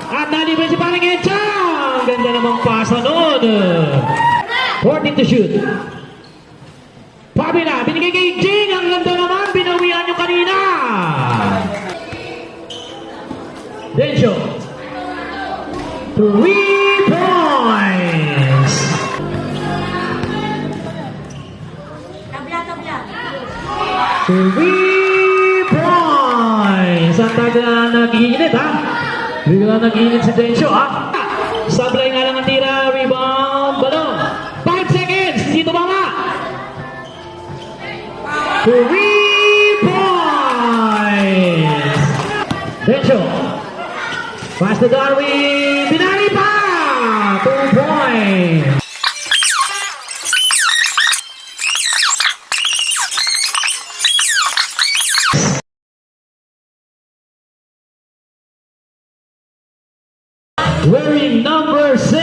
At nalibin si Paring Enchang. Ganda namang pasa nun. 14 to shoot. Pabila, binigay kay Jing. Ang ganda naman, binawian yung kanina. Densyo. 3 points. Tabla. 3 points. Ang taga nag-iinit ha. Bigla nag-iinit si Densyo ha. Sablay nga lang ang tira. Rebound. Balong. 5 seconds. Dito mama. 3 points. Densyo. Pass to Darwin. Binali pa. 2 points. Wearing number 6,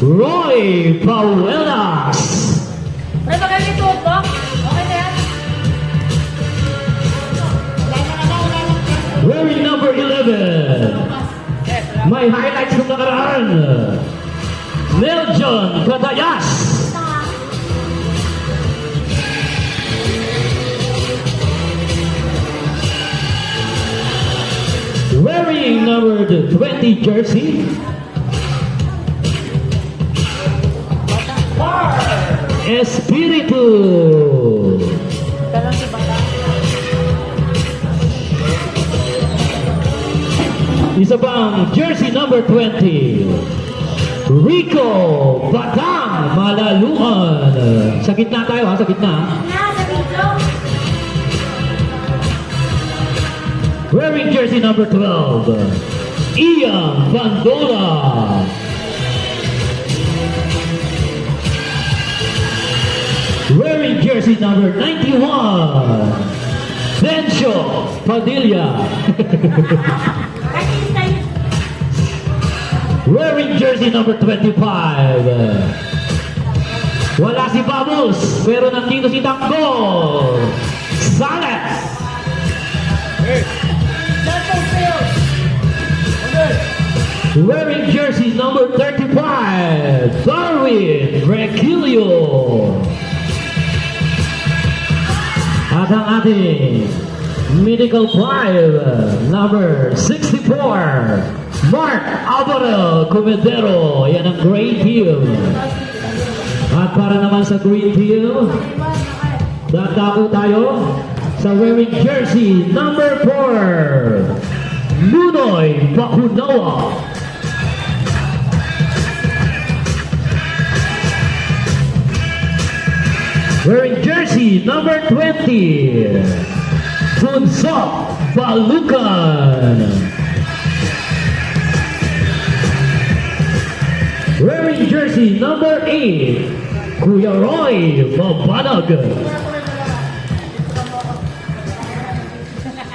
Roy Pauelas. May magaling ito ito? Okay na yan? Wearing number 11, may highlights ng nakaraan, Neljon Catayas. Wearing number 20 jersey, Espiritu. Galang si Bata. Isa pang jersey number 20, Rico Batang Malaluan. Sa gitna tayo ha, sa gitna. Sa video. Wearing jersey number 12, Ian Bandola. Wearing jersey number 91, Densyo Padilla. Wearing jersey number 25, wala si Bubbles, pero nandito si Tangko Sales. Wearing jersey number 35, Darwin Requilio. At ang ating medical pride number 64, Mark Alvaro Comedero. Yan ang green team. At para naman sa green team, dadako tayo sa wearing jersey number 4, Lunoy Bakunawa. Wearing jersey number 20, Bunso Balukan. Wearing jersey number 8, Kuya Roy Mabanag.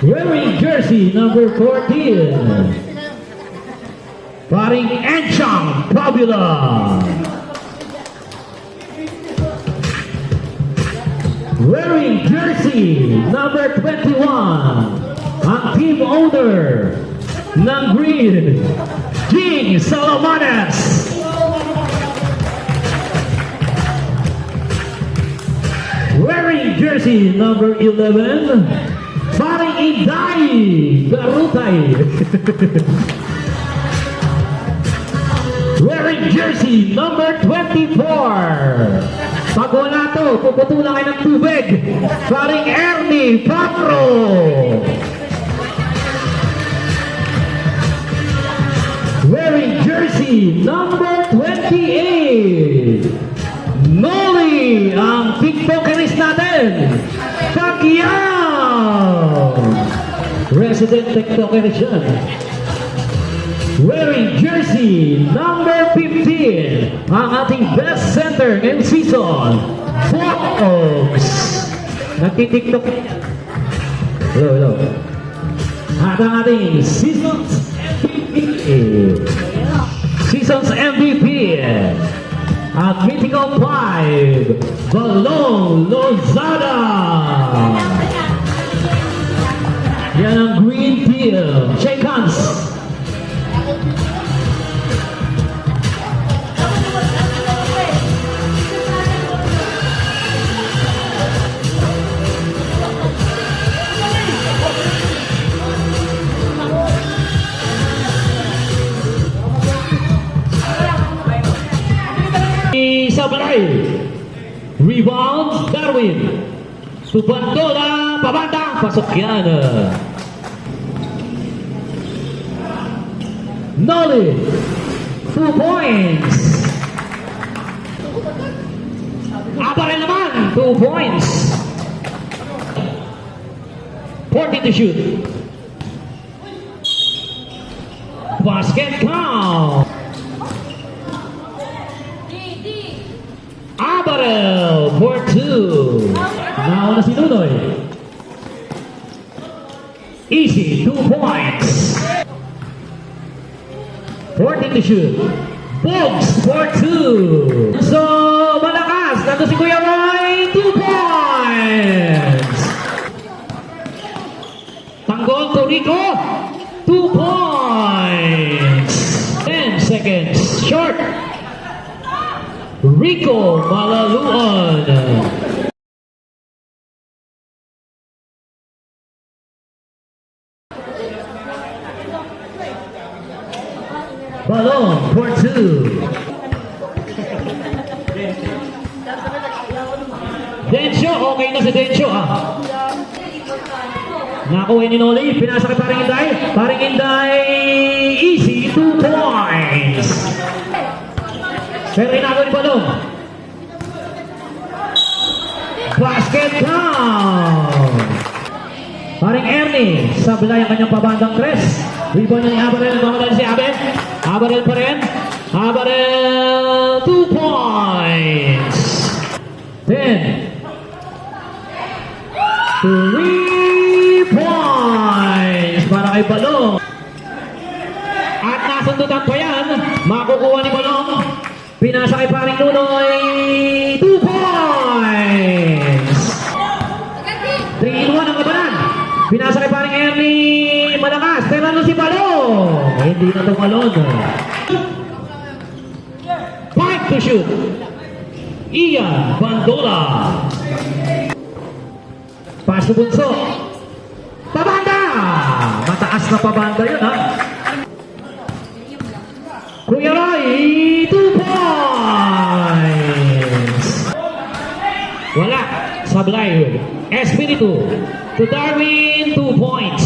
Wearing jersey number 14, Paring Enchang Pabula. Wearing jersey number 21, ang team owner ng Green, Jing Salamanes. Wearing jersey number 11, Paring Inday Garutay. Wearing jersey number 24, pag wala to, puputulan kayo ng tubig, Paring Ernie Patro. Wearing jersey number 28, Noli, ang TikTokeris natin, Pacquiao. Resident TikTokeris yan. Wearing jersey number 15, ang ating best center ngayong season, Fox. Nagtitiktok. Hello. At ang ating season's MVP, at Mythical 5, Balong Lozada. Yan ang green team. Shake hands. Sablay. Rebound, Darwin. Subandola, pabanda, pasok yan. Nolly, 2 points. Abarel naman, 2 points. 14 to shoot. Basket count. Abarel for 2. Nauna si Nunoy. Easy, 2 points. 14 to shoot. Bogs for 2. So, malakas. Nandun si Kuya Roy, 2 points. Tanggol to Rico, 2 points. 10 seconds. Short. Rico Malaluan. Balon for 2. Densyo, okay na si Densyo Nakuha ni Noli, pinasa kay Paring Inday. Paring Inday, easy, 2 points. Pero inago ni Balong. Basket count. Paring Ernie, sablay ang kanyang pabandang tres. Rebound niya ni Abarel. Nagmamadali si Abel. Abarel pa rin. Abarel, 2 points. 10. 3 points para kay Balong. At nasundutan pa yan. Makukuha ni Balong. Pinasa kay Paring Nunoy, 2 points. 3-in-1 ang kabanan. Pinasa kay Paring Ernie, malakas. Pero ano si Balong? Hindi na tumalon. 5 to shoot. Ian Bandola. Pass to Bunso. Pabanda! Mataas na pabanda yun Kuya Roy, 2 points. Wala. Sablay. Espiritu. To Darwin, 2 points.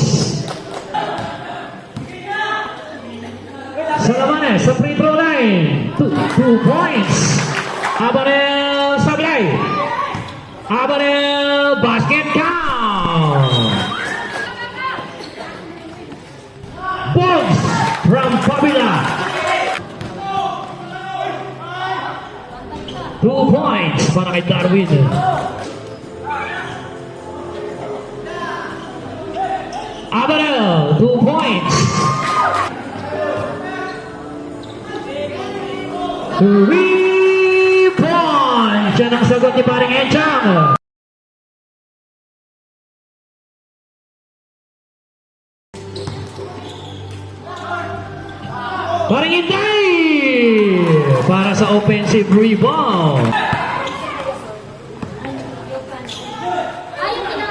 Salamanes sa free throw line. 2 points. Abarel Sablay. Abarel basket count. Bogs from Fabila. 2 points para kay Darwin. Abarel, 2 points. 3 points. Yan ang sagot ni Paring Enchang. Paring Inday para sa offensive rebound.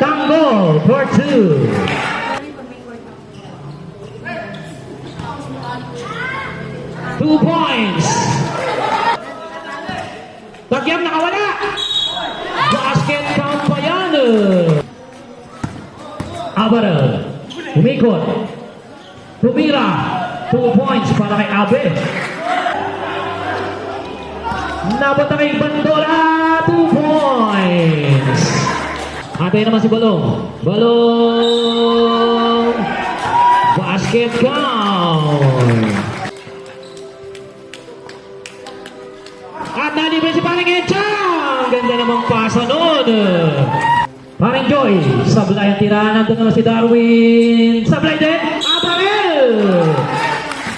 Tanggol for 2. Two points. Tagyam nakawala. Basket count pa yan. Abarel. Umikot. Tumira. 2 points para kay Abe. Napunta kay Bandola. 2 points. Atay naman si Balong. Balong. Basket count. At nalibay si Paring Enchang. Ganda namang pasa noon. Paring Joy. Sablay ang tirahan. Nandun naman si Darwin. Sablay din. Abarel.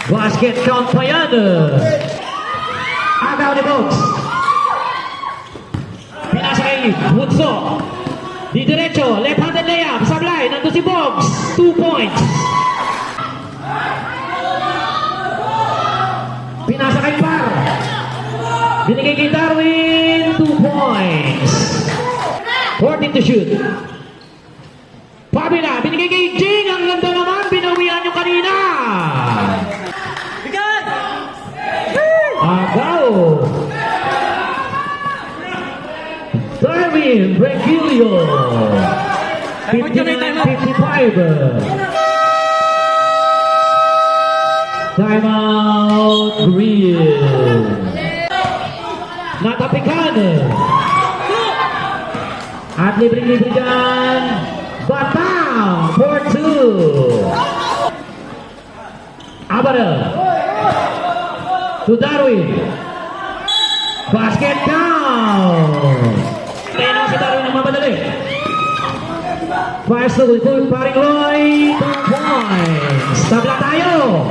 Basket count pa yan. Agaw ni Bogs. Pinasa kay Woodso. Di diretso. Left-handed layup. Sablay. Nandun si Bogs. 2 points. Pinasa kay Par. Binigay kay Darwin, 2 points. 14 to shoot. Pabila, binigay kay Jing. Ang ganda naman, binawian yung kanina. Agaw. Darwin, Brengilio. 59-55. Timeout, Green. Natapikan. At libre-libre dyan. Batang, 4-2. Abara. To Darwin. Basket down. Kaya naman si Darwin ang mamadali. Fires to good, paring Roy. 2 points. Tabla tayo.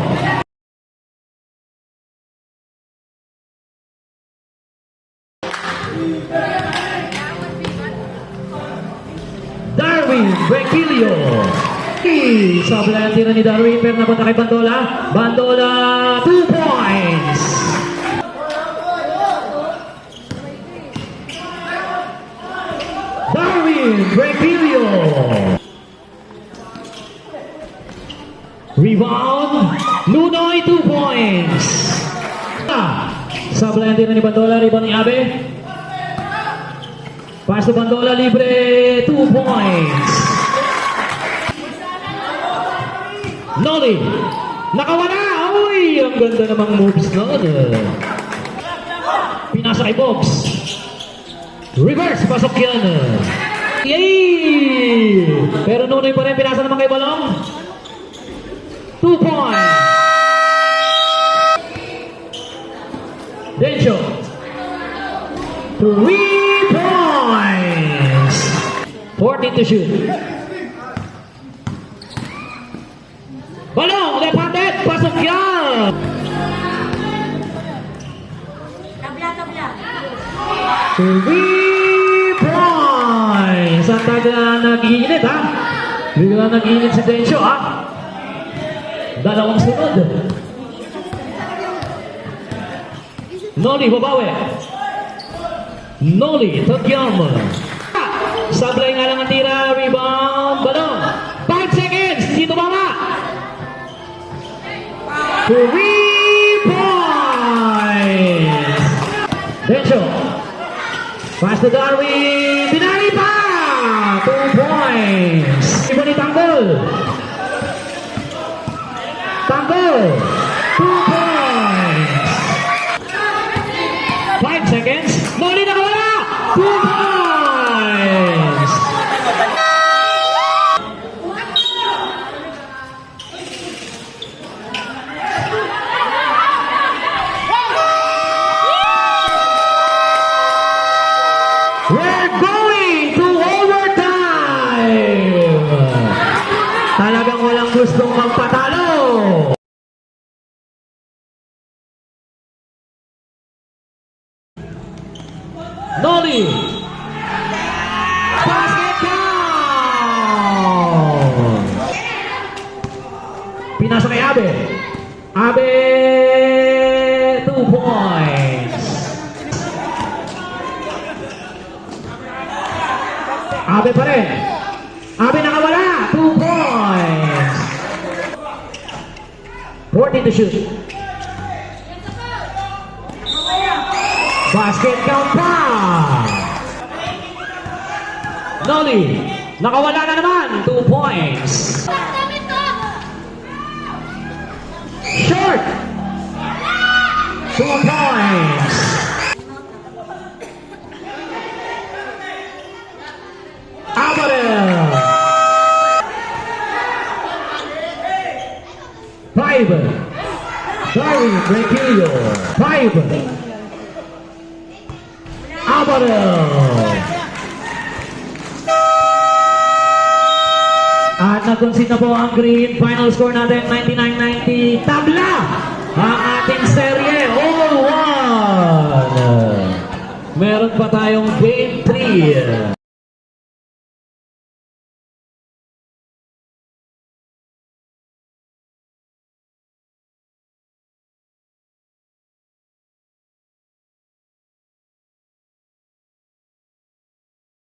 Darwin Brengilio. Sabla ang tira ni Darwin, pero napunta kay Bandola. Bandola, 2 points. Darwin Brengilio. Rebound, Lunoy, 2 points. Sabla ang tira ni Bandola, rebound ni Abe. Pass to Bandola, libre, 2 points. Noli, nakawala. Uy, ang ganda namang moves noon. Pinasa kay Bobs. Reverse, pasok yan. Yay! Pero Nunoy pa rin, pinasa naman kay Balong. 2 points. Dencho. 3 points. 14 to shoot. Balong, left-handed, pasok yan. Tabla. 3 points. Ang taga nag-iinit, ha? Bigla nag-iinit si Dencho, ha? Dalawang sunod. Noli, babawi. Noli, tagyam. Sablay nga lang ang tira, rebound, Balong. 5 seconds, dito mama. 3 points. Dencho. Pass to Darwin. Binali pa. 2 points. Iba ni Tanggol. Tanggol. 2 points. 5 seconds. Noli nakawala. 2 points. We're going to overtime! Talagang walang gustong magpatalo! Noli! Basket down! Pinasa kay Abe. Abe, 2 points. Abe pa rin. Abe nakawala. 2 points. 14 to shoot. Basket count pa. Noli. Nakawala na naman. 2 points. Short. 2 points. Abarel. 5. Darwin Brengilio. 5. Abarel. At nag-concede na po ang Green. Final score natin 99-90. Tabla ang ating serye. All 1. Meron pa tayong game 3.